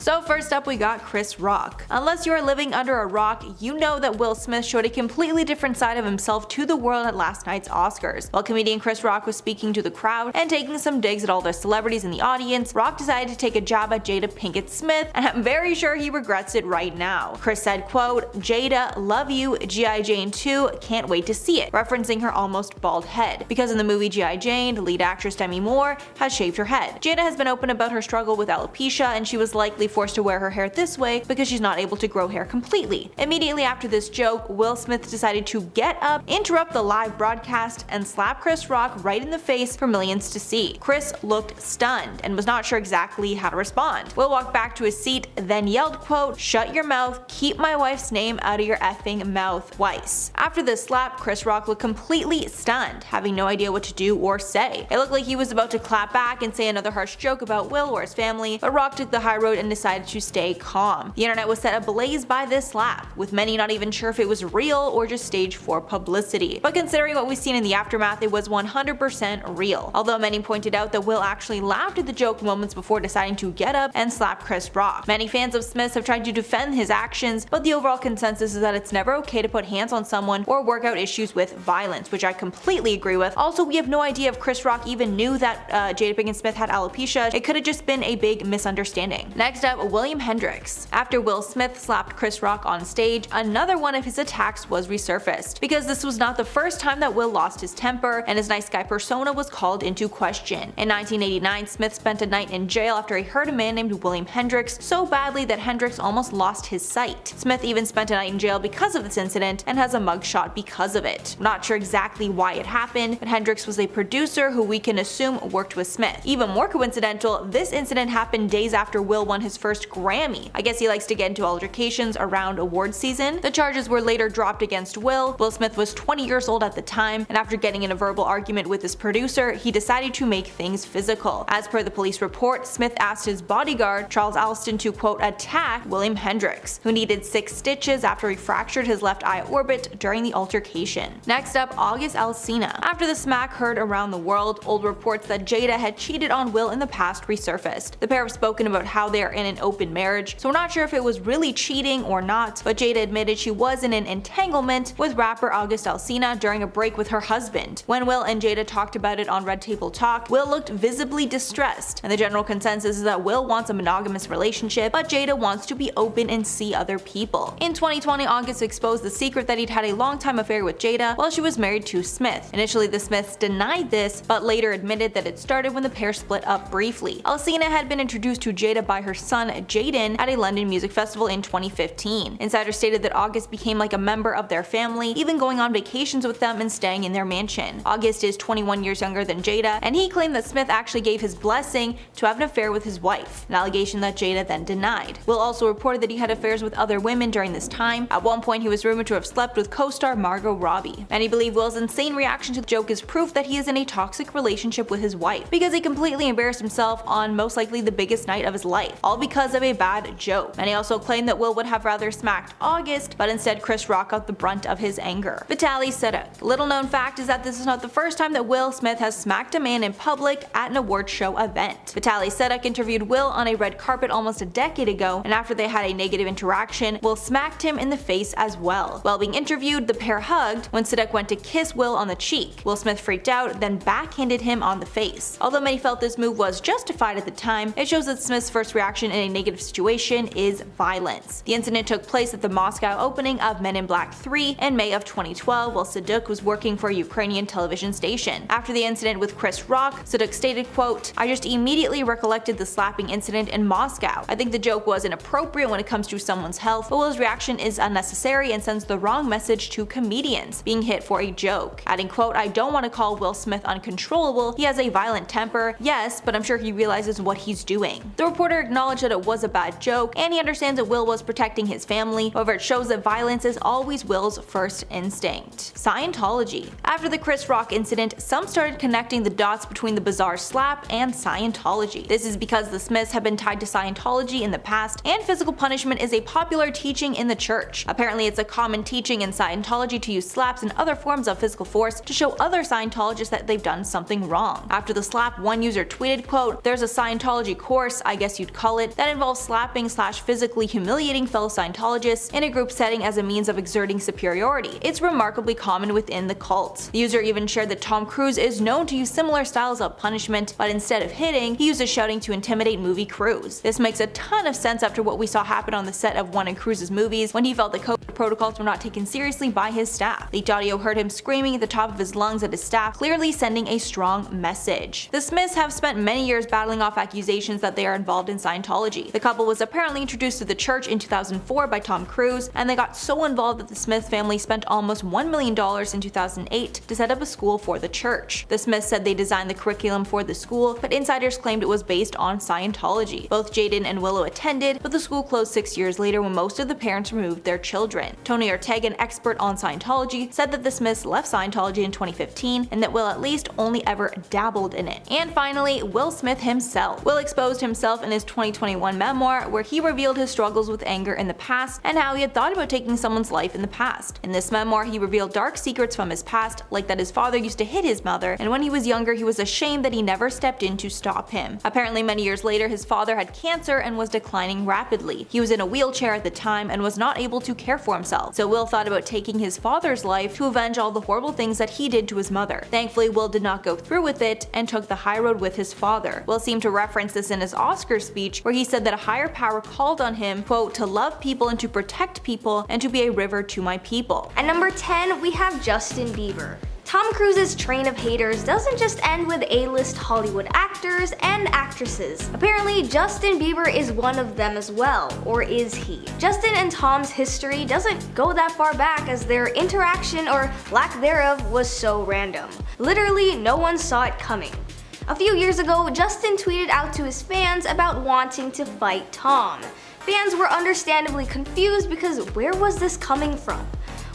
So first up we got Chris Rock. Unless you are living under a rock, you know that Will Smith showed a completely different side of himself to the world at last night's Oscars. While comedian Chris Rock was speaking to the crowd and taking some digs at all the celebrities in the audience, Rock decided to take a jab at Jada Pinkett Smith, and I'm very sure he regrets it right now. Chris said, quote, "Jada, love you, G.I. Jane 2, can't wait to see it," referencing her almost bald head, because in the movie G.I. Jane, the lead actress Demi Moore has shaved her head. Jada has been open about her struggle with alopecia, and she was likely forced to wear her hair this way because she's not able to grow hair completely. Immediately after this joke, Will Smith decided to get up, interrupt the live broadcast, and slap Chris Rock right in the face for millions to see. Chris looked stunned and was not sure exactly how to respond. Will walked back to his seat, then yelled, quote, "Shut your mouth, keep my wife's name out of your effing mouth," twice. After this slap, Chris Rock looked completely stunned, having no idea what to do or say. It looked like he was about to clap back and say another harsh joke about Will or his family, but Rock took the high road and decided to stay calm. The internet was set ablaze by this slap, with many not even sure if it was real or just staged for publicity. But considering what we've seen in the aftermath, it was 100% real. Although many pointed out that Will actually laughed at the joke moments before deciding to get up and slap Chris Rock. Many fans of Smith have tried to defend his actions, but the overall consensus is that it's never okay to put hands on someone or work out issues with violence, which I completely agree with. Also, we have no idea if Chris Rock even knew that Jada Pinkett Smith had alopecia. It could have just been a big misunderstanding. Next up, William Hendricks. After Will Smith slapped Chris Rock on stage, another one of his attacks was resurfaced, because this was not the first time that Will lost his temper and his nice guy persona was called into question. In 1989, Smith spent a night in jail after he hurt a man named William Hendricks so badly that Hendricks almost lost his sight. Smith even spent a night in jail because of this incident and has a mugshot because of it. I'm not sure exactly why it happened, but Hendricks was a producer who we can assume worked with Smith. Even more coincidental, this incident happened days after Will won his first Grammy. I guess he likes to get into altercations around awards season. The charges were later dropped against Will. Will Smith was 20 years old at the time, and after getting in a verbal argument with his producer, he decided to make things physical. As per the police report, Smith asked his bodyguard, Charles Alston, to quote, "attack William Hendricks," who needed 6 stitches after he fractured his left eye orbit during the altercation. Next up, August Alsina. After the smack heard around the world, old reports that Jada had cheated on Will in the past resurfaced. The pair have spoken about how they are in an open marriage, so we're not sure if it was really cheating or not, but Jada admitted she was in an entanglement with rapper August Alsina during a break with her husband. When Will and Jada talked about it on Red Table Talk, Will looked visibly distressed, and the general consensus is that Will wants a monogamous relationship, but Jada wants to be open and see other people. In 2020, August exposed the secret that he'd had a long-time affair with Jada while she was married to Smith. Initially, the Smiths denied this, but later admitted that it started when the pair split up briefly. Alsina had been introduced to Jada by her son Jaden at a London music festival in 2015. Insiders stated that August became like a member of their family, even going on vacations with them and staying in their mansion. August is 21 years younger than Jada, and he claimed that Smith actually gave his blessing to have an affair with his wife, an allegation that Jada then denied. Will also reported that he had affairs with other women during this time. At one point, he was rumored to have slept with co-star Margot Robbie. Many believe Will's insane reaction to the joke is proof that he is in a toxic relationship with his wife, because he completely embarrassed himself on most likely the biggest night of his life, all because of a bad joke. Many also claim that Will would have rather smacked August, but instead Chris Rock got the brunt of his anger. Vitaly Seduk. Little known fact is that this is not the first time that Will Smith has smacked a man in public at an award show event. Vitaly Seduk interviewed Will on a red carpet almost a decade ago, and after they had a negative interaction, Will smacked him in the face as well. While being interviewed, the pair hugged when Seduk went to kiss Will on the cheek. Will Smith freaked out, then backhanded him on the face. Although many felt this move was justified at the time, it shows that Smith's first reaction in a negative situation is violence. The incident took place at the Moscow opening of Men in Black 3 in May of 2012 while Seduk was working for a Ukrainian television station. After the incident with Chris Rock, Seduk stated, quote, "I just immediately recollected the slapping incident in Moscow. I think the joke was inappropriate when it comes to someone's health, but Will's reaction is unnecessary and sends the wrong message to comedians being hit for a joke." Adding, quote, "I don't want to call Will Smith uncontrollable. He has a violent temper, yes, but I'm sure he realizes what he's doing." The reporter acknowledged that it was a bad joke, and he understands that Will was protecting his family. However, it shows that violence is always Will's first instinct. Scientology. After the Chris Rock incident, some started connecting the dots between the bizarre slap and Scientology. This is because the Smiths have been tied to Scientology in the past, and physical punishment is a popular teaching in the church. Apparently, it's a common teaching in Scientology to use slaps and other forms of physical force to show other Scientologists that they've done something wrong. After the slap, one user tweeted, quote, "There's a Scientology course, I guess you'd call it, that involves slapping/physically humiliating fellow Scientologists in a group setting as a means of exerting superiority. It's remarkably common within the cult. The user even shared that Tom Cruise is known to use similar styles of punishment, but instead of hitting, he uses shouting to intimidate movie crews. This makes a ton of sense after what we saw happen on the set of one of Cruise's movies when he felt the COVID protocols were not taken seriously by his staff. Leaked audio heard him screaming at the top of his lungs at his staff, clearly sending a strong message. The Smiths have spent many years battling off accusations that they are involved in Scientology. The couple was apparently introduced to the church in 2004 by Tom Cruise, and they got so involved that the Smith family spent almost $1 million in 2008 to set up a school for the church. The Smiths said they designed the curriculum for the school, but insiders claimed it was based on Scientology. Both Jaden and Willow attended, but the school closed 6 years later when most of the parents removed their children. Tony Ortega, an expert on Scientology, said that the Smiths left Scientology in 2015 and that Will at least only ever dabbled in it. And finally, Will Smith himself. Will exposed himself in his 2021 memoir, where he revealed his struggles with anger in the past and how he had thought about taking someone's life in the past. In this memoir, he revealed dark secrets from his past, like that his father used to hit his mother, and when he was younger he was ashamed that he never stepped in to stop him. Apparently many years later, his father had cancer and was declining rapidly. He was in a wheelchair at the time and was not able to care for himself, so Will thought about taking his father's life to avenge all the horrible things that he did to his mother. Thankfully, Will did not go through with it and took the high road with his father. Will seemed to reference this in his Oscar speech, where he said that a higher power called on him, quote, to love people and to protect people and to be a river to my people. At number 10, we have Justin Bieber. Tom Cruise's train of haters doesn't just end with A-list Hollywood actors and actresses. Apparently, Justin Bieber is one of them as well, or is he? Justin and Tom's history doesn't go that far back, as their interaction or lack thereof was so random. Literally, no one saw it coming. A few years ago, Justin tweeted out to his fans about wanting to fight Tom. Fans were understandably confused because where was this coming from?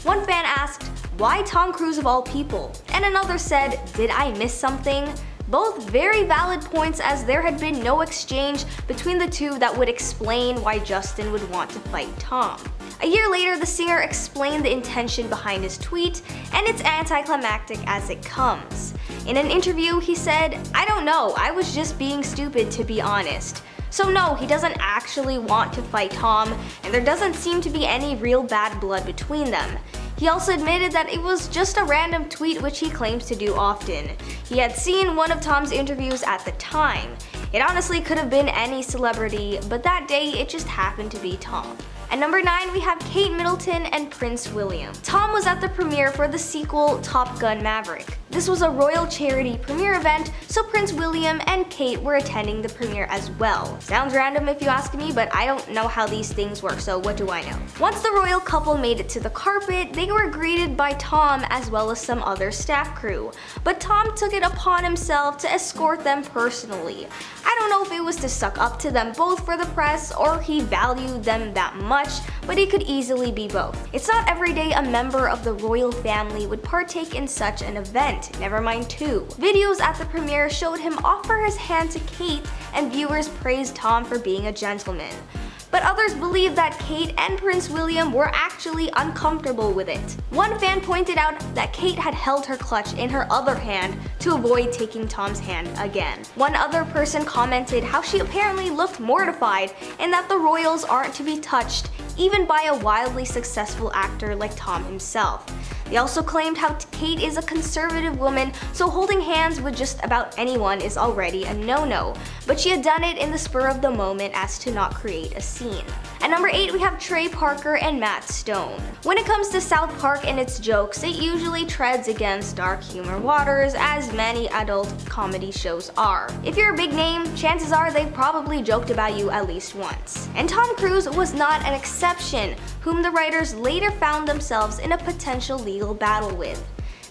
One fan asked, "Why Tom Cruise of all people?" And another said, "Did I miss something?" Both very valid points, as there had been no exchange between the two that would explain why Justin would want to fight Tom. A year later, the singer explained the intention behind his tweet, and it's anticlimactic as it comes. In an interview, he said, "I don't know, I was just being stupid to be honest." So no, he doesn't actually want to fight Tom, and there doesn't seem to be any real bad blood between them. He also admitted that it was just a random tweet, which he claims to do often. He had seen one of Tom's interviews at the time. It honestly could have been any celebrity, but that day it just happened to be Tom. At number 9, we have Kate Middleton and Prince William. Tom was at the premiere for the sequel Top Gun Maverick. This was a royal charity premiere event, so Prince William and Kate were attending the premiere as well. Sounds random if you ask me, but I don't know how these things work, so what do I know? Once the royal couple made it to the carpet, they were greeted by Tom as well as some other staff crew. But Tom took it upon himself to escort them personally. I don't know if it was to suck up to them both for the press or he valued them that much, but it could easily be both. It's not every day a member of the royal family would partake in such an event, never mind two. Videos at the premiere showed him offer his hand to Kate, and viewers praised Tom for being a gentleman. But others believe that Kate and Prince William were actually uncomfortable with it. One fan pointed out that Kate had held her clutch in her other hand to avoid taking Tom's hand again. One other person commented how she apparently looked mortified and that the royals aren't to be touched, even by a wildly successful actor like Tom himself. They also claimed how Kate is a conservative woman, so holding hands with just about anyone is already a no-no, but she had done it in the spur of the moment as to not create a scene. At number 8, we have Trey Parker and Matt Stone. When it comes to South Park and its jokes, it usually treads against dark humor waters, as many adult comedy shows are. If you're a big name, chances are they've probably joked about you at least once. And Tom Cruise was not an exception, whom the writers later found themselves in a potential legal battle with.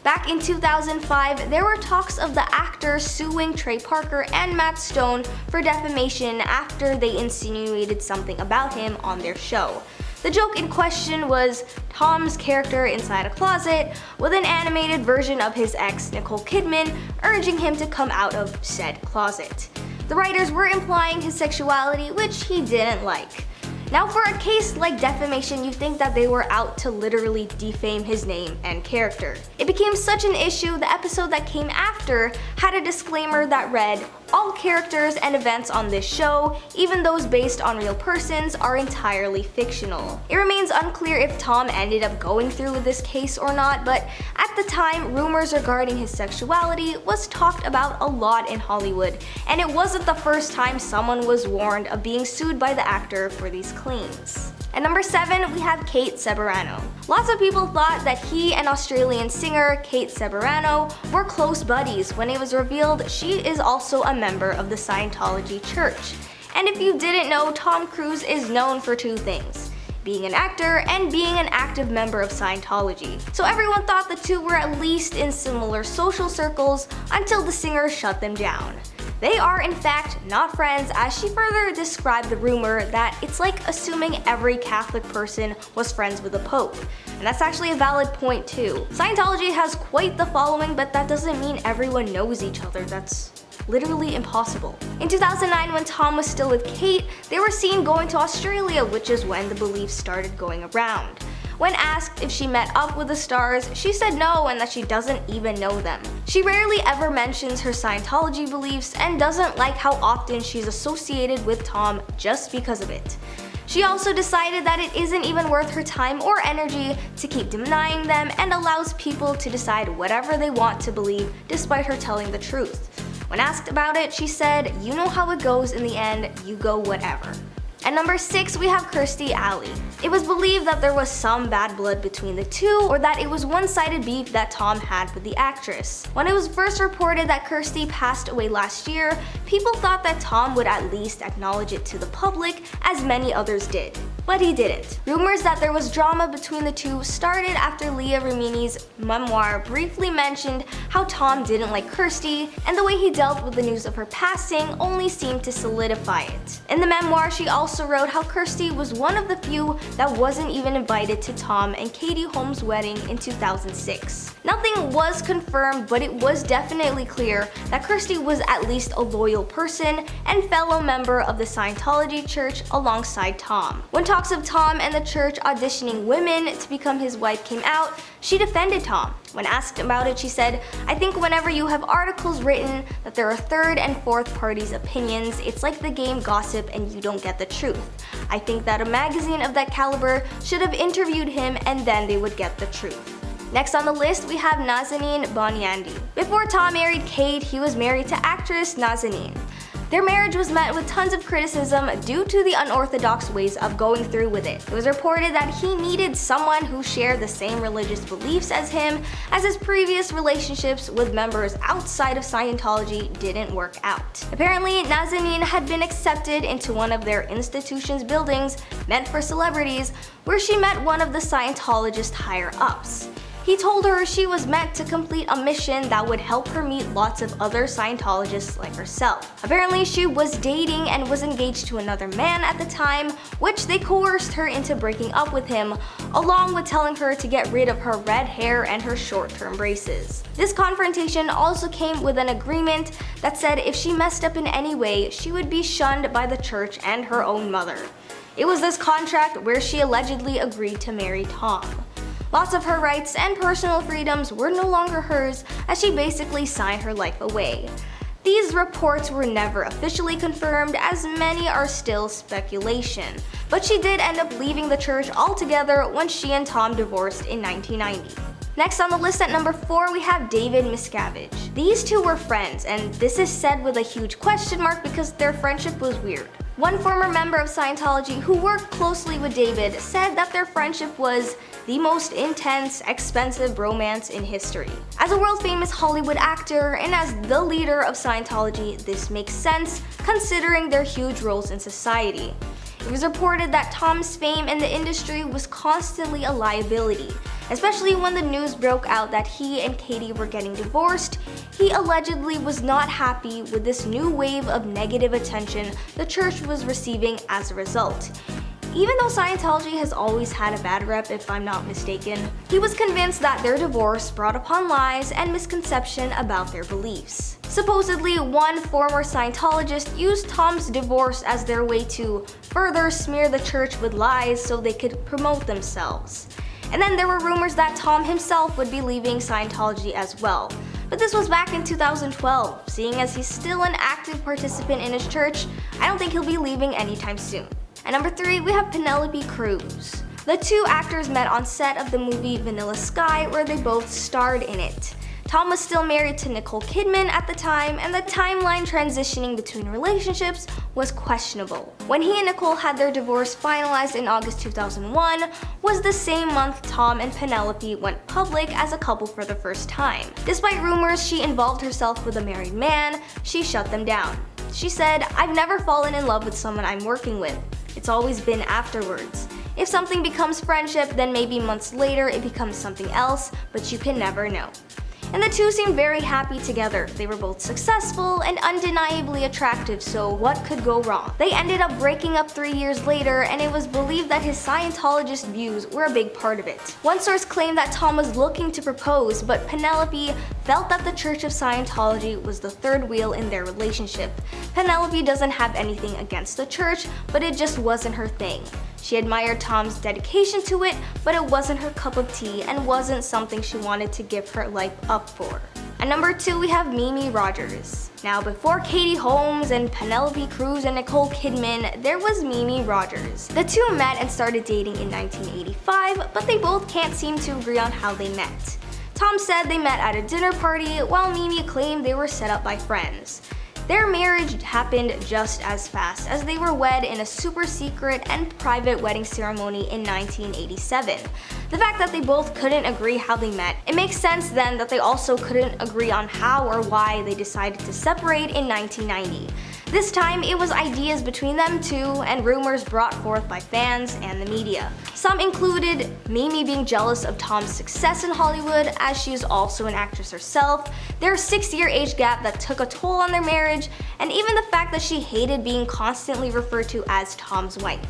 Back in 2005, there were talks of the actor suing Trey Parker and Matt Stone for defamation after they insinuated something about him on their show. The joke in question was Tom's character inside a closet with an animated version of his ex Nicole Kidman urging him to come out of said closet. The writers were implying his sexuality, which he didn't like. Now, for a case like defamation, you think that they were out to literally defame his name and character. It became such an issue, the episode that came after had a disclaimer that read, all characters and events on this show, even those based on real persons, are entirely fictional. It remains unclear if Tom ended up going through with this case or not, but at the time, rumors regarding his sexuality was talked about a lot in Hollywood, and it wasn't the first time someone was warned of being sued by the actor for these claims. At number 7, we have Kate Ceberano. Lots of people thought that he and Australian singer Kate Ceberano were close buddies when it was revealed she is also a member of the Scientology church. And if you didn't know, Tom Cruise is known for two things: being an actor and being an active member of Scientology. So everyone thought the two were at least in similar social circles until the singer shut them down. They are in fact not friends, as she further described the rumor that it's like assuming every Catholic person was friends with the Pope. And that's actually a valid point too. Scientology has quite the following, but that doesn't mean everyone knows each other. That's literally impossible. In 2009, when Tom was still with Kate, they were seen going to Australia, which is when the beliefs started going around. When asked if she met up with the stars, she said no and that she doesn't even know them. She rarely ever mentions her Scientology beliefs and doesn't like how often she's associated with Tom just because of it. She also decided that it isn't even worth her time or energy to keep denying them and allows people to decide whatever they want to believe despite her telling the truth. When asked about it, she said, "You know how it goes in the end, you go whatever." At number 6, we have Kirstie Alley. It was believed that there was some bad blood between the two, or that it was one-sided beef that Tom had with the actress. When it was first reported that Kirstie passed away last year, people thought that Tom would at least acknowledge it to the public, as many others did. But he didn't. Rumors that there was drama between the two started after Leah Remini's memoir briefly mentioned how Tom didn't like Kirstie, and the way he dealt with the news of her passing only seemed to solidify it. In the memoir, she also wrote how Kirstie was one of the few that wasn't even invited to Tom and Katie Holmes' wedding in 2006. Nothing was confirmed, but it was definitely clear that Kirstie was at least a loyal person and fellow member of the Scientology church alongside Tom. When talks of Tom and the church auditioning women to become his wife came out, she defended Tom. When asked about it, she said, "I think whenever you have articles written that there are third and fourth parties' opinions, it's like the game Gossip and you don't get the truth. I think that a magazine of that caliber should have interviewed him and then they would get the truth." Next on the list, we have Nazanin Boniandi. Before Tom married Kate, he was married to actress Nazanin. Their marriage was met with tons of criticism due to the unorthodox ways of going through with it. It was reported that he needed someone who shared the same religious beliefs as him, as his previous relationships with members outside of Scientology didn't work out. Apparently, Nazanin had been accepted into one of their institution's buildings meant for celebrities, where she met one of the Scientologist higher-ups. He told her she was meant to complete a mission that would help her meet lots of other Scientologists like herself. Apparently, she was dating and was engaged to another man at the time, which they coerced her into breaking up with him, along with telling her to get rid of her red hair and her short-term braces. This confrontation also came with an agreement that said if she messed up in any way, she would be shunned by the church and her own mother. It was this contract where she allegedly agreed to marry Tom. Lots of her rights and personal freedoms were no longer hers, as she basically signed her life away. These reports were never officially confirmed, as many are still speculation, but she did end up leaving the church altogether when she and Tom divorced in 1990. Next on the list at number 4, we have David Miscavige. These two were friends, and this is said with a huge question mark because their friendship was weird. One former member of Scientology who worked closely with David said that their friendship was the most intense, expensive romance in history. As a world-famous Hollywood actor and as the leader of Scientology, this makes sense considering their huge roles in society. It was reported that Tom's fame in the industry was constantly a liability, especially when the news broke out that he and Katie were getting divorced. He allegedly was not happy with this new wave of negative attention the church was receiving as a result. Even though Scientology has always had a bad rep, if I'm not mistaken, he was convinced that their divorce brought upon lies and misconception about their beliefs. Supposedly, one former Scientologist used Tom's divorce as their way to further smear the church with lies so they could promote themselves. And then there were rumors that Tom himself would be leaving Scientology as well. But this was back in 2012. Seeing as he's still an active participant in his church, I don't think he'll be leaving anytime soon. At number 3, we have Penelope Cruz. The two actors met on set of the movie Vanilla Sky, where they both starred in it. Tom was still married to Nicole Kidman at the time, and the timeline transitioning between relationships was questionable. When he and Nicole had their divorce finalized in August 2001, was the same month Tom and Penelope went public as a couple for the first time. Despite rumors she involved herself with a married man, she shut them down. She said, "I've never fallen in love with someone I'm working with. It's always been afterwards. If something becomes friendship, then maybe months later it becomes something else, but you can never know." And the two seemed very happy together. They were both successful and undeniably attractive, so what could go wrong? They ended up breaking up 3 years later, and it was believed that his Scientologist views were a big part of it. One source claimed that Tom was looking to propose, but Penelope felt that the Church of Scientology was the third wheel in their relationship. Penelope doesn't have anything against the church, but it just wasn't her thing. She admired Tom's dedication to it, but it wasn't her cup of tea and wasn't something she wanted to give her life up for. At number 2, we have Mimi Rogers. Now, before Katie Holmes and Penelope Cruz and Nicole Kidman, there was Mimi Rogers. The two met and started dating in 1985, but they both can't seem to agree on how they met. Tom said they met at a dinner party, while Mimi claimed they were set up by friends. Their marriage happened just as fast, as they were wed in a super secret and private wedding ceremony in 1987. The fact that they both couldn't agree how they met, it makes sense then that they also couldn't agree on how or why they decided to separate in 1990. This time, it was ideas between them two and rumors brought forth by fans and the media. Some included Mimi being jealous of Tom's success in Hollywood, as she is also an actress herself, their 6-year age gap that took a toll on their marriage, and even the fact that she hated being constantly referred to as Tom's wife.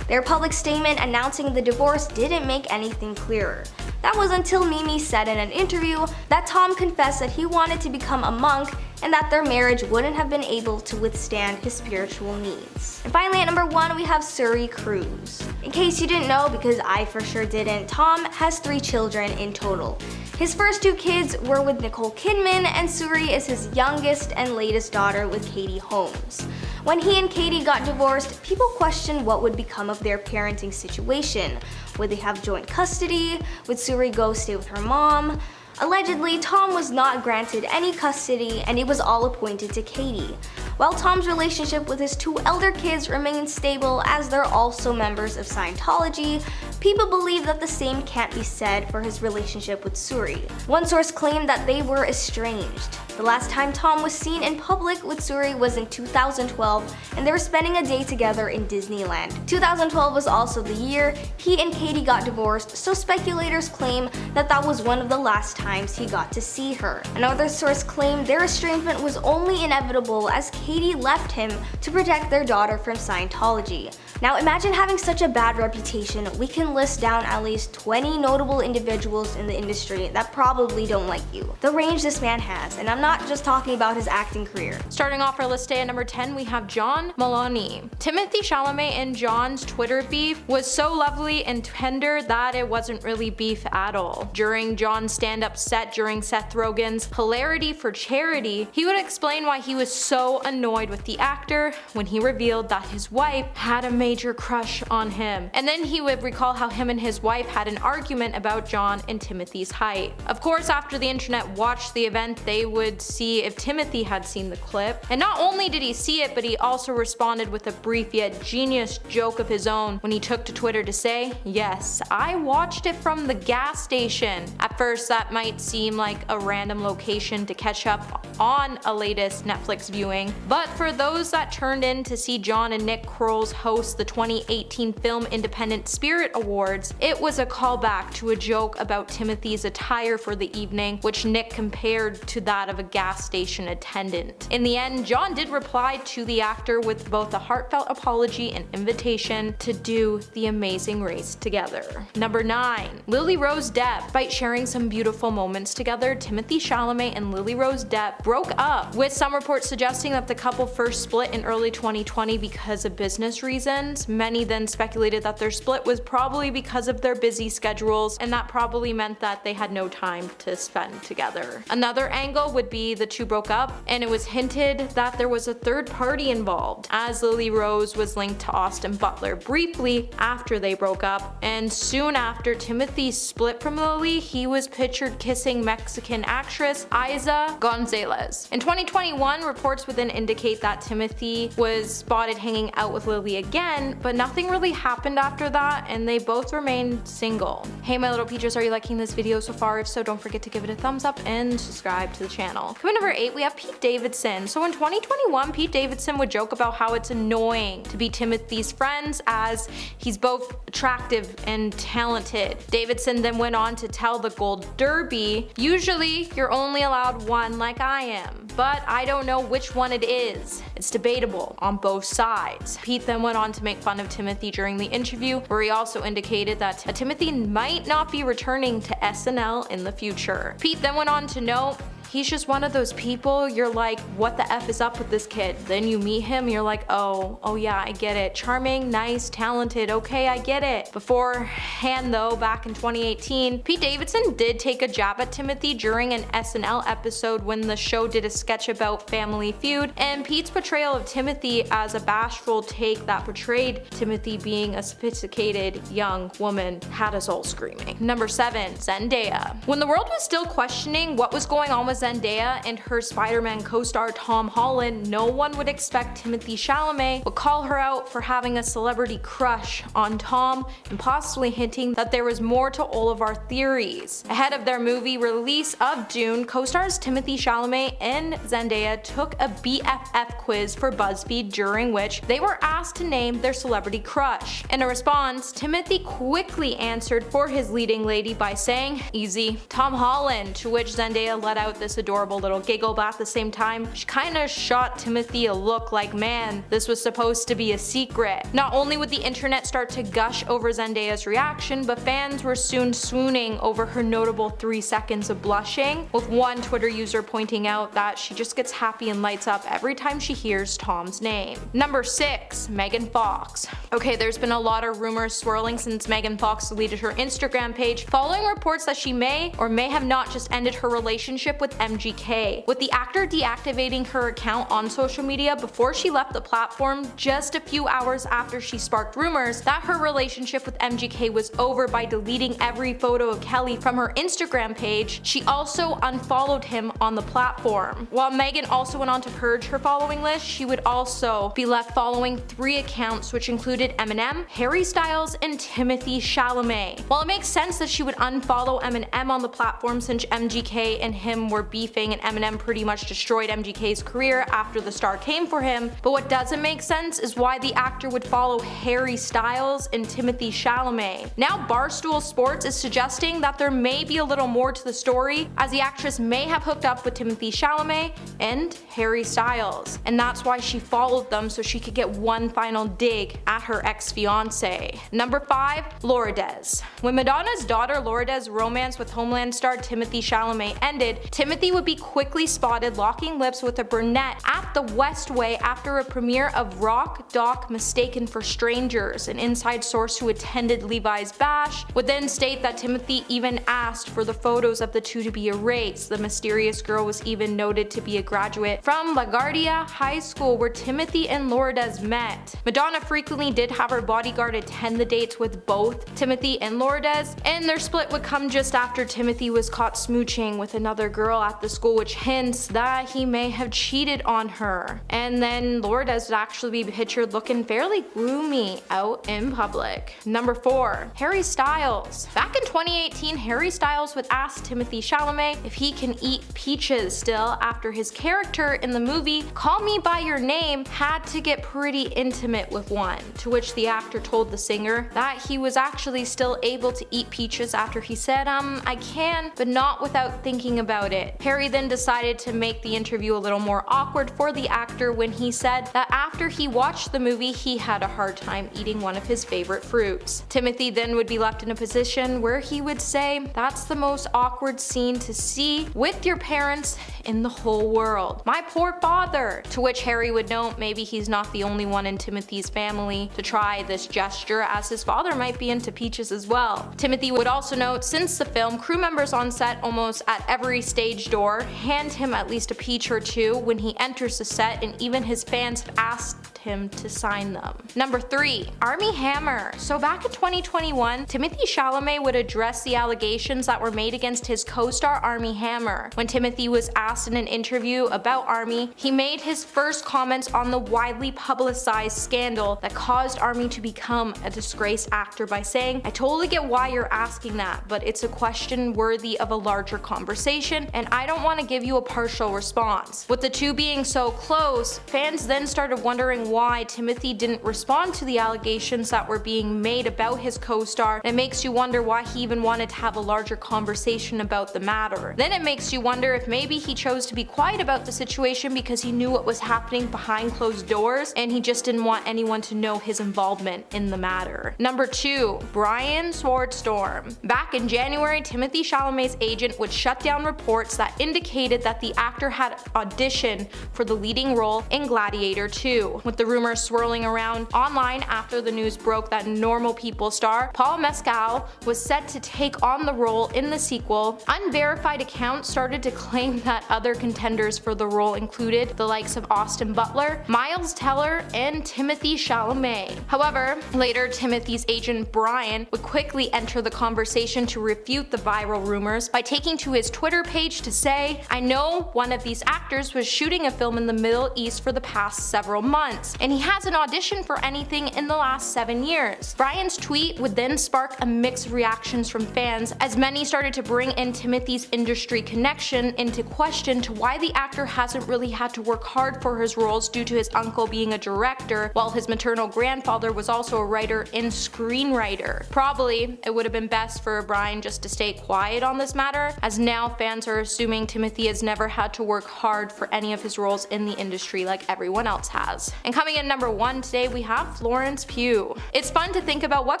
Their public statement announcing the divorce didn't make anything clearer. That was until Mimi said in an interview that Tom confessed that he wanted to become a monk and that their marriage wouldn't have been able to withstand his spiritual needs. And finally, at number 1, we have Suri Cruz. In case you didn't know, because I for sure didn't, Tom has 3 children in total. His first 2 kids were with Nicole Kidman, and Suri is his youngest and latest daughter with Katie Holmes. When he and Katie got divorced, people questioned what would become of their parenting situation. Would they have joint custody? Would Suri go stay with her mom? Allegedly, Tom was not granted any custody, and it was all appointed to Katie. While Tom's relationship with his 2 elder kids remains stable, as they're also members of Scientology, people believe that the same can't be said for his relationship with Suri. One source claimed that they were estranged. The last time Tom was seen in public with Suri was in 2012, and they were spending a day together in Disneyland. 2012 was also the year he and Katie got divorced, so speculators claim that that was one of the last times he got to see her. Another source claimed their estrangement was only inevitable as Katie left him to protect their daughter from Scientology. Now imagine having such a bad reputation. We can list down at least 20 notable individuals in the industry that probably don't like you. The range this man has, and I'm not just talking about his acting career. Starting off our list today at number 10, we have John Maloney. Timothy Chalamet and John's Twitter beef was so lovely and tender that it wasn't really beef at all. During John's stand-up set during Seth Rogen's Hilarity for Charity, he would explain why he was so annoyed with the actor when he revealed that his wife had a major crush on him. And then he would recall how him and his wife had an argument about John and Timothy's height. Of course, after the internet watched the event, they would see if Timothy had seen the clip. And not only did he see it, but he also responded with a brief yet genius joke of his own when he took to Twitter to say, "Yes, I watched it from the gas station." At first, that might seem like a random location to catch up on a latest Netflix viewing, but for those that turned in to see John and Nick Kroll's host the 2018 Film Independent Spirit Awards, it was a callback to a joke about Timothy's attire for the evening, which Nick compared to that of a gas station attendant. In the end, John did reply to the actor with both a heartfelt apology and invitation to do the amazing race together. Number 9. Lily Rose Depp. Despite sharing some beautiful moments together, Timothy Chalamet and Lily Rose Depp broke up, with some reports suggesting that the couple first split in early 2020 because of business reasons. Many then speculated that their split was probably probably because of their busy schedules, and that probably meant that they had no time to spend together. Another angle would be the two broke up, and it was hinted that there was a third party involved, as Lily Rose was linked to Austin Butler briefly after they broke up, and soon after Timothy split from Lily, he was pictured kissing Mexican actress Isa Gonzalez. In 2021, reports would then indicate that Timothy was spotted hanging out with Lily again, but nothing really happened after that, and they both remained single. Hey my little peaches, are you liking this video so far? If so, don't forget to give it a thumbs up and subscribe to the channel. Comment number 8, we have Pete Davidson. So in 2021, Pete Davidson would joke about how it's annoying to be Timothy's friends as he's both attractive and talented. Davidson then went on to tell the Gold Derby, usually you're only allowed one like I am, but I don't know which one it is. It's debatable on both sides. Pete then went on to make fun of Timothy during the interview, where he also indicated that Timothy might not be returning to SNL in the future. Pete then went on to note, he's just one of those people you're like, what the F is up with this kid? Then you meet him, you're like, oh yeah, I get it. Charming, nice, talented, okay, I get it. Beforehand though, back in 2018, Pete Davidson did take a jab at Timothy during an SNL episode when the show did a sketch about Family Feud, and Pete's portrayal of Timothy as a bashful take that portrayed Timothy being a sophisticated young woman had us all screaming. Number 7, Zendaya. When the world was still questioning what was going on with Zendaya and her Spider-Man co-star Tom Holland, no one would expect Timothy Chalamet would call her out for having a celebrity crush on Tom and possibly hinting that there was more to all of our theories. Ahead of their movie release of Dune, co-stars Timothy Chalamet and Zendaya took a BFF quiz for BuzzFeed, during which they were asked to name their celebrity crush. In a response, Timothy quickly answered for his leading lady by saying, easy, Tom Holland, to which Zendaya let out this adorable little giggle, but at the same time, she kinda shot Timothy a look like, man, this was supposed to be a secret. Not only would the internet start to gush over Zendaya's reaction, but fans were soon swooning over her notable 3 seconds of blushing, with one Twitter user pointing out that she just gets happy and lights up every time she hears Tom's name. Number 6, Megan Fox. Okay, there's been a lot of rumors swirling since Megan Fox deleted her Instagram page following reports that she may or may have not just ended her relationship with MGK, with the actor deactivating her account on social media before she left the platform just a few hours after she sparked rumors that her relationship with MGK was over by deleting every photo of Kelly from her Instagram page. She also unfollowed him on the platform. While Megan also went on to purge her following list, she would also be left following 3 accounts, which included Eminem, Harry Styles, and Timothy Chalamet. While it makes sense that she would unfollow Eminem on the platform since MGK and him were beefing and Eminem pretty much destroyed MGK's career after the star came for him, but what doesn't make sense is why the actor would follow Harry Styles and Timothy Chalamet. Now Barstool Sports is suggesting that there may be a little more to the story, as the actress may have hooked up with Timothy Chalamet and Harry Styles, and that's why she followed them, so she could get one final dig at her ex-fiance. Number 5, Lourdes. When Madonna's daughter Lourdes' romance with Homeland star Timothy Chalamet ended, Timothy would be quickly spotted locking lips with a brunette at the Westway after a premiere of Rock Doc Mistaken for Strangers. An inside source who attended Levi's bash would then state that Timothy even asked for the photos of the two to be erased. The mysterious girl was even noted to be a graduate from LaGuardia High School, where Timothy and Lourdes met. Madonna frequently did have her bodyguard attend the dates with both Timothy and Lourdes, and their split would come just after Timothy was caught smooching with another girl at the school, which hints that he may have cheated on her. And then Lourdes would actually be pictured looking fairly gloomy out in public. Number 4, Harry Styles. Back in 2018, Harry Styles would ask Timothy Chalamet if he can eat peaches still after his character in the movie Call Me By Your Name had to get pretty intimate with one, to which the actor told the singer that he was actually still able to eat peaches after he said, I can, but not without thinking about it. Pitt. Harry then decided to make the interview a little more awkward for the actor when he said that after he watched the movie, he had a hard time eating one of his favorite fruits. Timothy then would be left in a position where he would say, "That's the most awkward scene to see with your parents in the whole world. My poor father." To which Harry would note maybe he's not the only one in Timothy's family to try this gesture, as his father might be into peaches as well. Timothy would also note, since the film, crew members on set almost at every stage door hand him at least a peach or two when he enters the set, and even his fans have asked him to sign them. Number 3. Armie Hammer. So back in 2021, Timothy Chalamet would address the allegations that were made against his co-star Armie Hammer. When Timothy was asked in an interview about Armie, he made his first comments on the widely publicized scandal that caused Armie to become a disgraced actor by saying, "I totally get why you're asking that, but it's a question worthy of a larger conversation, and I don't want to give you a partial response." With the two being so close, fans then started wondering why Timothy didn't respond to the allegations that were being made about his co-star. It makes you wonder why he even wanted to have a larger conversation about the matter. Then it makes you wonder if maybe he chose to be quiet about the situation because he knew what was happening behind closed doors and he just didn't want anyone to know his involvement in the matter. Number 2. Brian Swardstorm. Back in January, Timothy Chalamet's agent would shut down reports that indicated that the actor had auditioned for the leading role in Gladiator 2, with the rumors swirling around online after the news broke that Normal People star Paul Mescal was set to take on the role in the sequel. Unverified accounts started to claim that other contenders for the role included the likes of Austin Butler, Miles Teller, and Timothy Chalamet. However, later Timothy's agent Brian would quickly enter the conversation to refute the viral rumors by taking to his Twitter page to say, "I know one of these actors was shooting a film in the Middle East for the past several months, and he hasn't auditioned for anything in the last 7 years." Brian's tweet would then spark a mix of reactions from fans, as many started to bring in Timothy's industry connection into question to why the actor hasn't really had to work hard for his roles due to his uncle being a director, while his maternal grandfather was also a writer and screenwriter. Probably, it would have been best for Brian just to stay quiet on this matter, as now fans are assuming Timothy has never had to work hard for any of his roles in the industry like everyone else has. And coming in number 1 today, we have Florence Pugh. It's fun to think about what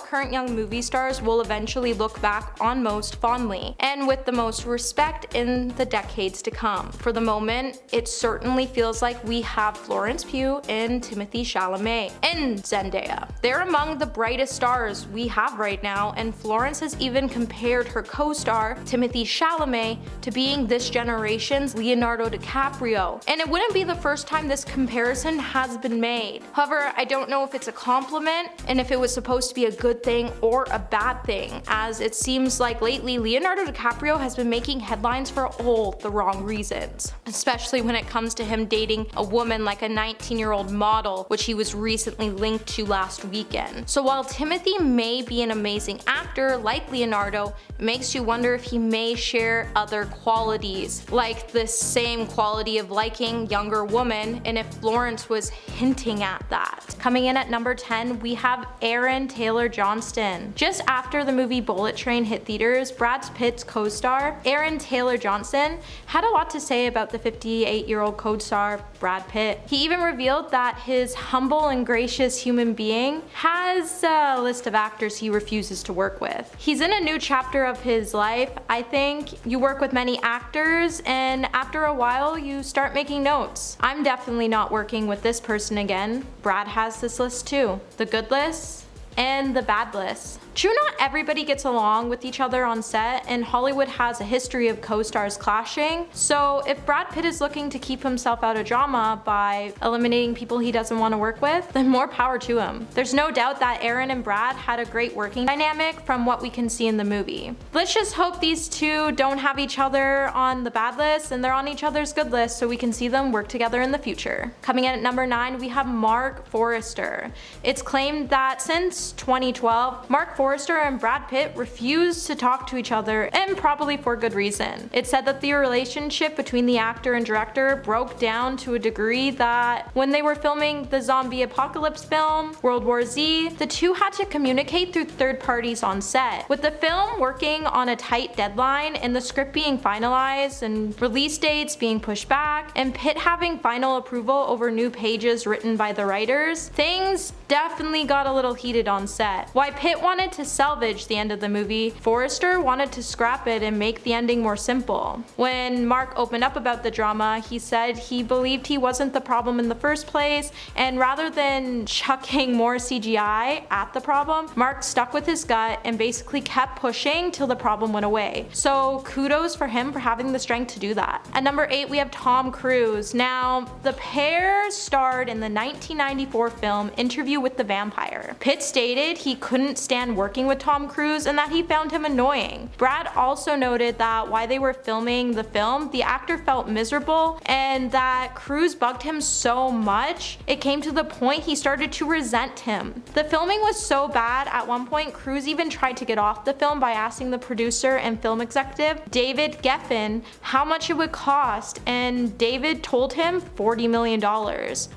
current young movie stars will eventually look back on most fondly, and with the most respect in the decades to come. For the moment, it certainly feels like we have Florence Pugh and Timothy Chalamet and Zendaya. They're among the brightest stars we have right now, and Florence has even compared her co-star, Timothy Chalamet, to being this generation's Leonardo DiCaprio. And it wouldn't be the first time this comparison has been made. However, I don't know if it's a compliment and if it was supposed to be a good thing or a bad thing, as it seems like lately Leonardo DiCaprio has been making headlines for all the wrong reasons, especially when it comes to him dating a woman like a 19-year-old model, which he was recently linked to last weekend. So while Timothy may be an amazing actor like Leonardo, it makes you wonder if he may share other qualities, like the same quality of liking younger women, and if Florence was hinting at that. Coming in at number 10, we have Aaron Taylor Johnston. Just after the movie Bullet Train hit theaters, Brad Pitt's co-star, Aaron Taylor Johnston, had a lot to say about the 58-year-old co-star Brad Pitt. He even revealed that his humble and gracious human being has a list of actors he refuses to work with. He's in a new chapter of his life. I think you work with many actors, and after a while you start making notes. I'm definitely not working with this person again. Brad has this list too. The good list and the bad list. True, not everybody gets along with each other on set, and Hollywood has a history of co-stars clashing, so if Brad Pitt is looking to keep himself out of drama by eliminating people he doesn't want to work with, then more power to him. There's no doubt that Aaron and Brad had a great working dynamic from what we can see in the movie. Let's just hope these two don't have each other on the bad list and they're on each other's good list so we can see them work together in the future. Coming in at number 9, we have Mark Forrester. It's claimed that since 2012, Mark Forrester Forrester and Brad Pitt refused to talk to each other, and probably for good reason. It's said that the relationship between the actor and director broke down to a degree that when they were filming the zombie apocalypse film, World War Z, the two had to communicate through third parties on set. With the film working on a tight deadline and the script being finalized and release dates being pushed back, and Pitt having final approval over new pages written by the writers, things definitely got a little heated on set. While Pitt wanted to salvage the end of the movie, Forrester wanted to scrap it and make the ending more simple. When Mark opened up about the drama, he said he believed he wasn't the problem in the first place, and rather than chucking more CGI at the problem, Mark stuck with his gut and basically kept pushing till the problem went away. So kudos for him for having the strength to do that. At number 8, we have Tom Cruise. Now, the pair starred in the 1994 film Interview with the Vampire. Pitt stated he couldn't stand working with Tom Cruise and that he found him annoying. Brad also noted that while they were filming the film, the actor felt miserable and that Cruise bugged him so much, it came to the point he started to resent him. The filming was so bad, at one point Cruise even tried to get off the film by asking the producer and film executive, David Geffen, how much it would cost, and David told him $40 million.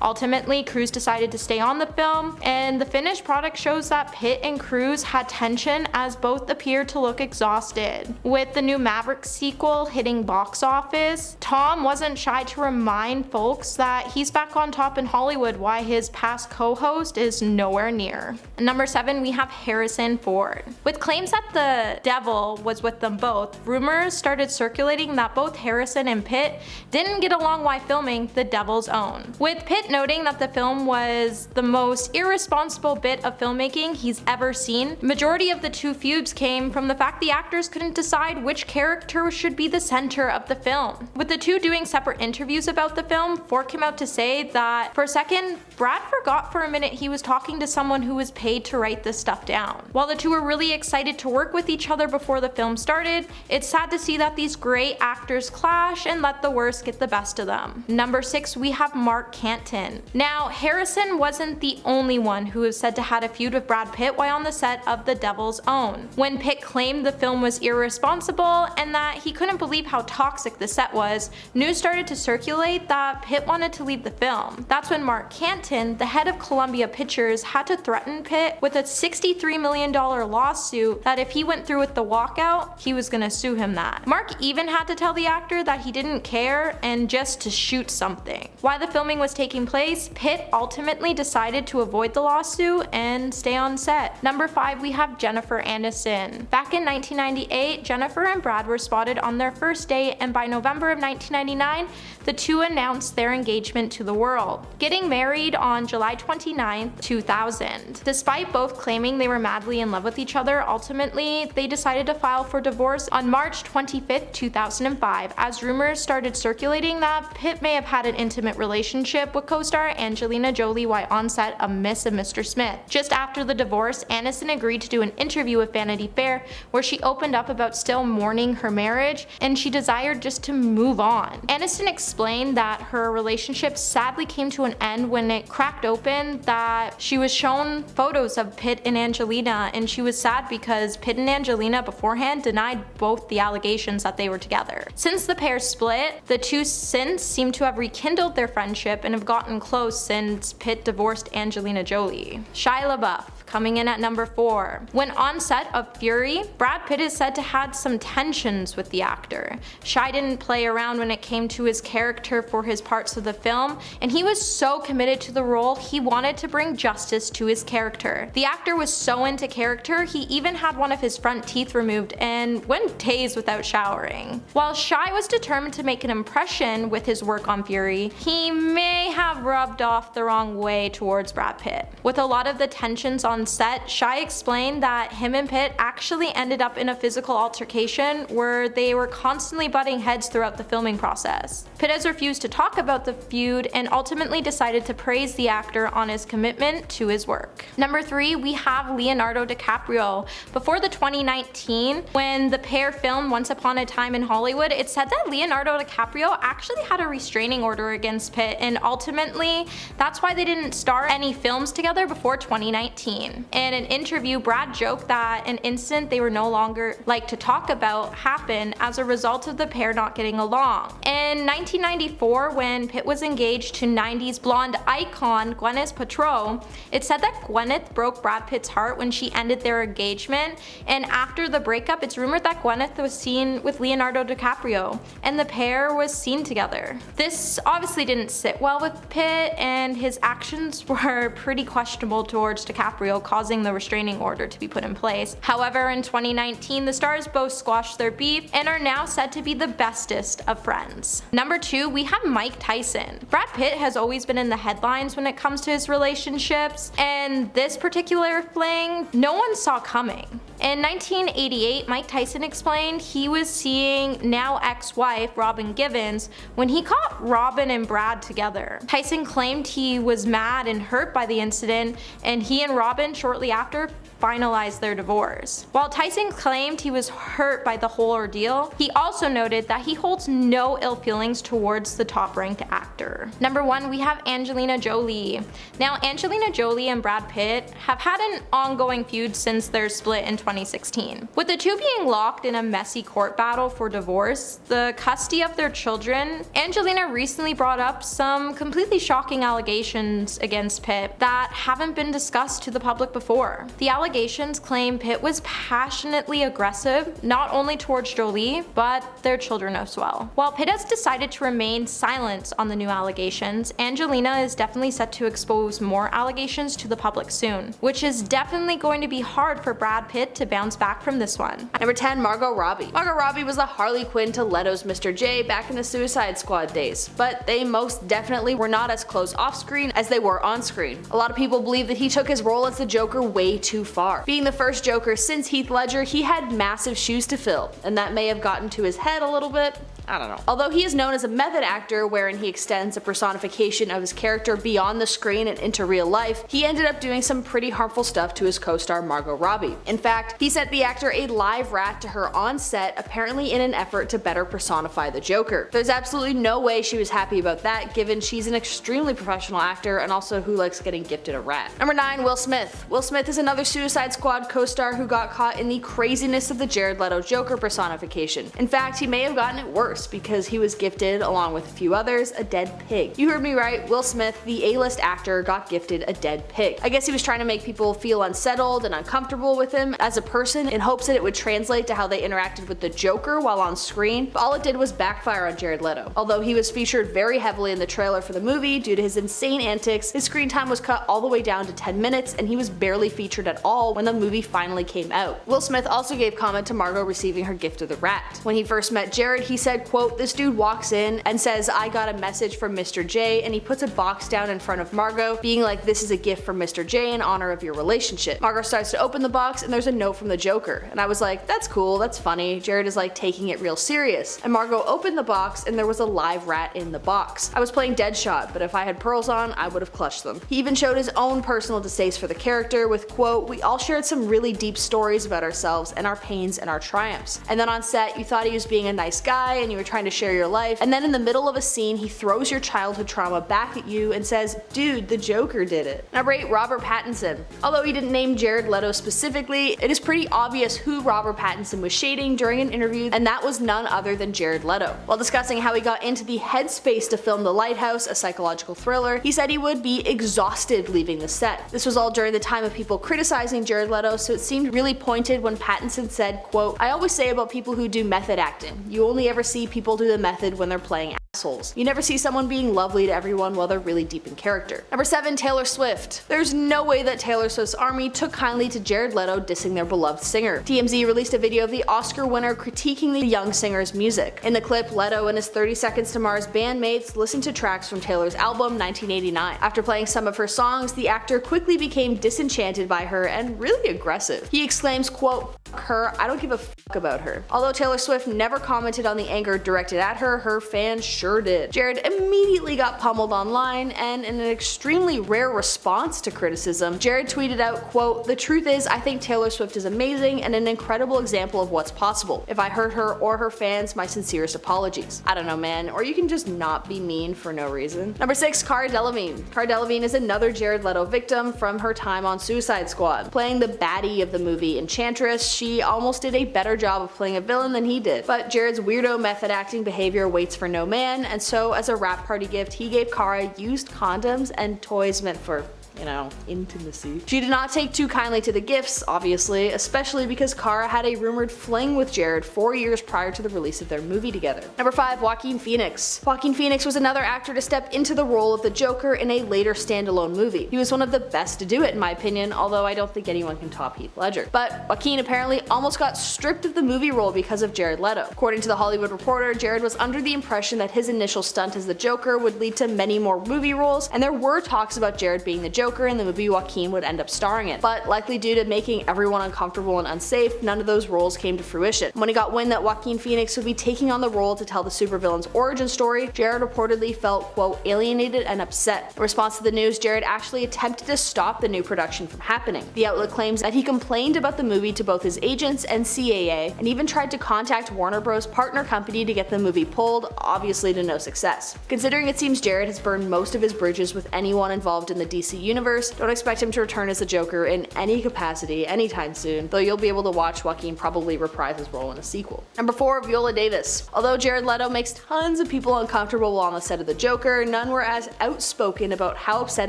Ultimately, Cruise decided to stay on the film, and the finished product shows that Pitt and Cruise had tension as both appeared to look exhausted. With the new Maverick sequel hitting box office, Tom wasn't shy to remind folks that he's back on top in Hollywood while his past co-host is nowhere near. Number 7, we have Harrison Ford. With claims that the devil was with them both, rumors started circulating that both Harrison and Pitt didn't get along while filming The Devil's Own. With Pitt noting that the film was the most irresponsible bit of filmmaking he's ever seen, majority of the two feuds came from the fact the actors couldn't decide which character should be the center of the film. With the two doing separate interviews about the film, Ford came out to say that for a second, Brad forgot for a minute he was talking to someone who was paid to write this stuff down. While the two were really excited to work with each other before the film started, it's sad to see that these great actors clash and let the worst get the best of them. Number 6, we have Mark Canton. Now, Harrison wasn't the only one who is said to had a feud with Brad Pitt while on the set of The Devil's Own. When Pitt claimed the film was irresponsible and that he couldn't believe how toxic the set was, news started to circulate that Pitt wanted to leave the film. That's when Mark Canton, the head of Columbia Pictures, had to threaten Pitt with a $63 million lawsuit that if he went through with the walkout, he was gonna sue him that. Mark even had to tell the actor that he didn't care and just to shoot something. While the filming was taking place, Pitt ultimately decided to avoid the lawsuit and stay on set. Number 5, we have Jennifer Aniston. Back in 1998, Jennifer and Brad were spotted on their first date, and by November of 1999, the two announced their engagement to the world, getting married on July 29, 2000. Despite both claiming they were madly in love with each other, ultimately they decided to file for divorce on March 25, 2005, as rumors started circulating that Pitt may have had an intimate relationship with co-star Angelina Jolie while on set of Miss and Mr. Smith. Just after the divorce, Aniston agreed to do an interview with Vanity Fair where she opened up about still mourning her marriage and she desired just to move on. Aniston explained that her relationship sadly came to an end when it cracked open that she was shown photos of Pitt and Angelina, and she was sad because Pitt and Angelina beforehand denied both the allegations that they were together. Since the pair split, the two since seem to have rekindled their friendship and have gotten close since Pitt divorced Angelina Jolie. Shia LaBeouf, coming in at number 4. When on set of Fury, Brad Pitt is said to had some tensions with the actor. Shia didn't play around when it came to his character for his parts of the film, and he was so committed to the role he wanted to bring justice to his character. The actor was so into character, he even had one of his front teeth removed and went days without showering. While Shia was determined to make an impression with his work on Fury, he may have rubbed off the wrong way towards Brad Pitt. With a lot of the tensions on set, Shia explained that him and Pitt actually ended up in a physical altercation where they were constantly butting heads throughout the filming process. Pitt has refused to talk about the feud and ultimately decided to praise the actor on his commitment to his work. Number 3, we have Leonardo DiCaprio. Before the 2019, when the pair filmed Once Upon a Time in Hollywood, it said that Leonardo DiCaprio actually had a restraining order against Pitt, and ultimately that's why they didn't star any films together before 2019. In an interview interview, Brad joked that an incident they were no longer like to talk about happened as a result of the pair not getting along. In 1994, when Pitt was engaged to 90s blonde icon Gwyneth Paltrow, it said that Gwyneth broke Brad Pitt's heart when she ended their engagement, and after the breakup, it's rumored that Gwyneth was seen with Leonardo DiCaprio, and the pair was seen together. This obviously didn't sit well with Pitt, and his actions were pretty questionable towards DiCaprio, causing the restraining order to be put in place. However, in 2019, the stars both squashed their beef and are now said to be the bestest of friends. Number 2, we have Mike Tyson. Brad Pitt has always been in the headlines when it comes to his relationships, and this particular fling, no one saw coming. In 1988, Mike Tyson explained he was seeing now ex-wife Robin Givens when he caught Robin and Brad together. Tyson claimed he was mad and hurt by the incident, and he and Robin shortly after finalized their divorce. While Tyson claimed he was hurt by the whole ordeal, he also noted that he holds no ill feelings towards the top-ranked actor. Number 1, we have Angelina Jolie. Now, Angelina Jolie and Brad Pitt have had an ongoing feud since their split in 2016. With the two being locked in a messy court battle for divorce, the custody of their children, Angelina recently brought up some completely shocking allegations against Pitt that haven't been discussed to the public before. The allegations claim Pitt was passionately aggressive, not only towards Jolie, but their children as well. While Pitt has decided to remain silent on the new allegations, Angelina is definitely set to expose more allegations to the public soon, which is definitely going to be hard for Brad Pitt to bounce back from this one. Number 10, Margot Robbie. Margot Robbie was the Harley Quinn to Leto's Mr. J back in the Suicide Squad days, but they most definitely were not as close off screen as they were on screen. A lot of people believe that he took his role as the Joker way too far. Being the first Joker since Heath Ledger, he had massive shoes to fill, and that may have gotten to his head a little bit. I don't know. Although he is known as a method actor, wherein he extends a personification of his character beyond the screen and into real life, he ended up doing some pretty harmful stuff to his co-star Margot Robbie. In fact, he sent the actor a live rat to her on set, apparently in an effort to better personify the Joker. There's absolutely no way she was happy about that, given she's an extremely professional actor and also who likes getting gifted a rat. Number 9, Will Smith. Will Smith is another Suicide Squad co-star who got caught in the craziness of the Jared Leto Joker personification. In fact, he may have gotten it worse, because he was gifted, along with a few others, a dead pig. You heard me right, Will Smith, the A-list actor, got gifted a dead pig. I guess he was trying to make people feel unsettled and uncomfortable with him as a person in hopes that it would translate to how they interacted with the Joker while on screen, but all it did was backfire on Jared Leto. Although he was featured very heavily in the trailer for the movie due to his insane antics, his screen time was cut all the way down to 10 minutes and he was barely featured at all when the movie finally came out. Will Smith also gave comment to Margot receiving her gift of the rat. When he first met Jared, he said, quote, "This dude walks in and says, 'I got a message from Mr. J,' and he puts a box down in front of Margot, being like, 'This is a gift from Mr. J in honor of your relationship.' Margot starts to open the box and there's a note from the Joker. And I was like, that's cool, that's funny. Jared is like taking it real serious. And Margot opened the box and there was a live rat in the box. I was playing Deadshot, but if I had pearls on, I would have clutched them. He even showed his own personal distaste for the character with, quote, "We all shared some really deep stories about ourselves and our pains and our triumphs. And then on set, you thought he was being a nice guy and you were trying to share your life, and then in the middle of a scene he throws your childhood trauma back at you and says, 'Dude, the Joker did it.'" Number 8, Robert Pattinson. Although he didn't name Jared Leto specifically, it is pretty obvious who Robert Pattinson was shading during an interview, and that was none other than Jared Leto. While discussing how he got into the headspace to film The Lighthouse, a psychological thriller, he said he would be exhausted leaving the set. This was all during the time of people criticizing Jared Leto, so it seemed really pointed when Pattinson said, quote, "I always say about people who do method acting, you only ever see people do the method when they're playing assholes. You never see someone being lovely to everyone while they're really deep in character." Number 7, Taylor Swift. There's no way that Taylor Swift's army took kindly to Jared Leto dissing their beloved singer. TMZ released a video of the Oscar winner critiquing the young singer's music. In the clip, Leto and his 30 Seconds to Mars bandmates listened to tracks from Taylor's album 1989. After playing some of her songs, the actor quickly became disenchanted by her and really aggressive. He exclaims, quote, "Fuck her, I don't give a fuck about her." Although Taylor Swift never commented on the anger directed at her, her fans sure sure did. Jared immediately got pummeled online, and in an extremely rare response to criticism, Jared tweeted out, quote, "The truth is, I think Taylor Swift is amazing and an incredible example of what's possible. If I hurt her or her fans, my sincerest apologies." I don't know, man, or you can just not be mean for no reason. Number 6, Cara Delevingne. Cara Delevingne is another Jared Leto victim from her time on Suicide Squad. Playing the baddie of the movie Enchantress, she almost did a better job of playing a villain than he did. But Jared's weirdo method acting behavior waits for no man, and so as a wrap party gift, he gave Cara used condoms and toys meant for, you know, intimacy. She did not take too kindly to the gifts, obviously, especially because Cara had a rumored fling with Jared 4 years prior to the release of their movie together. Number 5, Joaquin Phoenix. Joaquin Phoenix was another actor to step into the role of the Joker in a later standalone movie. He was one of the best to do it in my opinion, although I don't think anyone can top Heath Ledger. But Joaquin apparently almost got stripped of the movie role because of Jared Leto. According to The Hollywood Reporter, Jared was under the impression that his initial stunt as the Joker would lead to many more movie roles, and there were talks about Jared being the Joker in the movie Joaquin would end up starring in. But likely due to making everyone uncomfortable and unsafe, none of those roles came to fruition. When he got wind that Joaquin Phoenix would be taking on the role to tell the supervillain's origin story, Jared reportedly felt, quote, alienated and upset. In response to the news, Jared actually attempted to stop the new production from happening. The outlet claims that he complained about the movie to both his agents and CAA, and even tried to contact Warner Bros. Partner company to get the movie pulled, obviously to no success. Considering it seems Jared has burned most of his bridges with anyone involved in the DC universe, don't expect him to return as the Joker in any capacity anytime soon, though you'll be able to watch Joaquin probably reprise his role in a sequel. Number 4, Viola Davis. Although Jared Leto makes tons of people uncomfortable while on the set of the Joker, none were as outspoken about how upset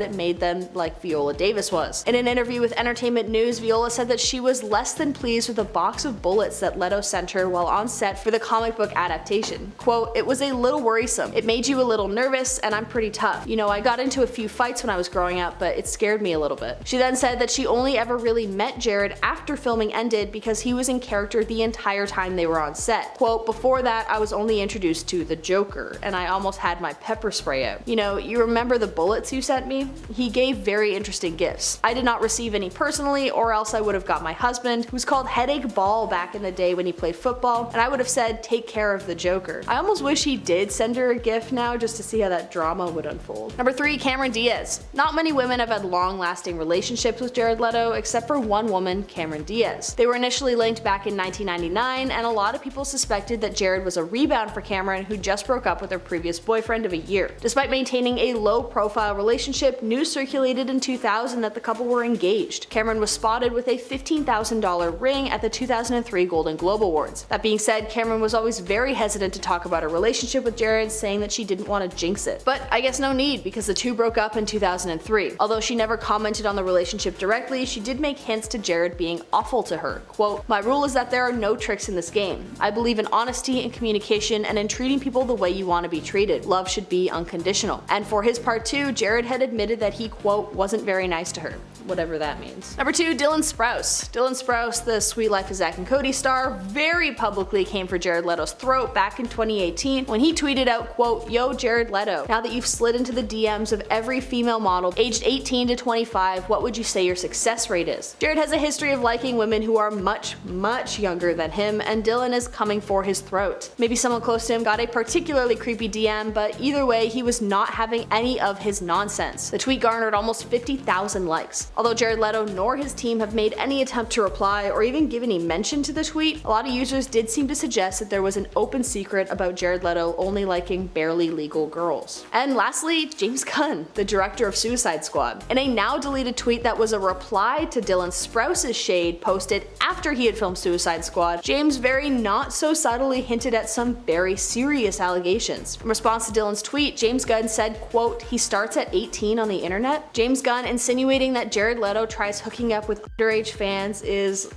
it made them like Viola Davis was. In an interview with Entertainment News, Viola said that she was less than pleased with the box of bullets that Leto sent her while on set for the comic book adaptation. Quote, "It was a little worrisome. It made you a little nervous, and I'm pretty tough. You know, I got into a few fights when I was growing up, but it scared me a little bit." She then said that she only ever really met Jared after filming ended because he was in character the entire time they were on set. Quote, "Before that, I was only introduced to the Joker, and I almost had my pepper spray out. You know, you remember the bullets you sent me? He gave very interesting gifts. I did not receive any personally, or else I would have got my husband, who was called Headache Ball back in the day when he played football, and I would have said, take care of the Joker." I almost wish he did send her a gift now just to see how that drama would unfold. Number 3, Cameron Diaz. Not many women have had long-lasting relationships with Jared Leto, except for one woman, Cameron Diaz. They were initially linked back in 1999, and a lot of people suspected that Jared was a rebound for Cameron, who just broke up with her previous boyfriend of a year. Despite maintaining a low-profile relationship, news circulated in 2000 that the couple were engaged. Cameron was spotted with a $15,000 ring at the 2003 Golden Globe Awards. That being said, Cameron was always very hesitant to talk about her relationship with Jared, saying that she didn't want to jinx it. But I guess no need, because the two broke up in 2003. Although she never commented on the relationship directly, she did make hints to Jared being awful to her. Quote, "My rule is that there are no tricks in this game. I believe in honesty and communication and in treating people the way you want to be treated. Love should be unconditional." And for his part too, Jared had admitted that he, quote, "wasn't very nice to her." Whatever that means. Number 2, Dylan Sprouse. Dylan Sprouse, the Sweet Life of Zack and Cody star, very publicly came for Jared Leto's throat back in 2018 when he tweeted out, quote, "Yo, Jared Leto, now that you've slid into the DMs of every female model aged 18 to 25, what would you say your success rate is?" Jared has a history of liking women who are much, much younger than him, and Dylan is coming for his throat. Maybe someone close to him got a particularly creepy DM, but either way, he was not having any of his nonsense. The tweet garnered almost 50,000 likes. Although Jared Leto nor his team have made any attempt to reply or even give any mention to the tweet, a lot of users did seem to suggest that there was an open secret about Jared Leto only liking barely legal girls. And lastly, James Gunn, the director of Suicide Squad. In a now deleted tweet that was a reply to Dylan Sprouse's shade posted after he had filmed Suicide Squad, James very not so subtly hinted at some very serious allegations. In response to Dylan's tweet, James Gunn said, quote, "He starts at 18 on the internet." James Gunn insinuating that Jared Leto tries hooking up with underage fans is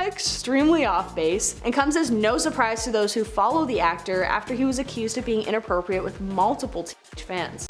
extremely off base, and comes as no surprise to those who follow the actor after he was accused of being inappropriate with multiple teenage fans.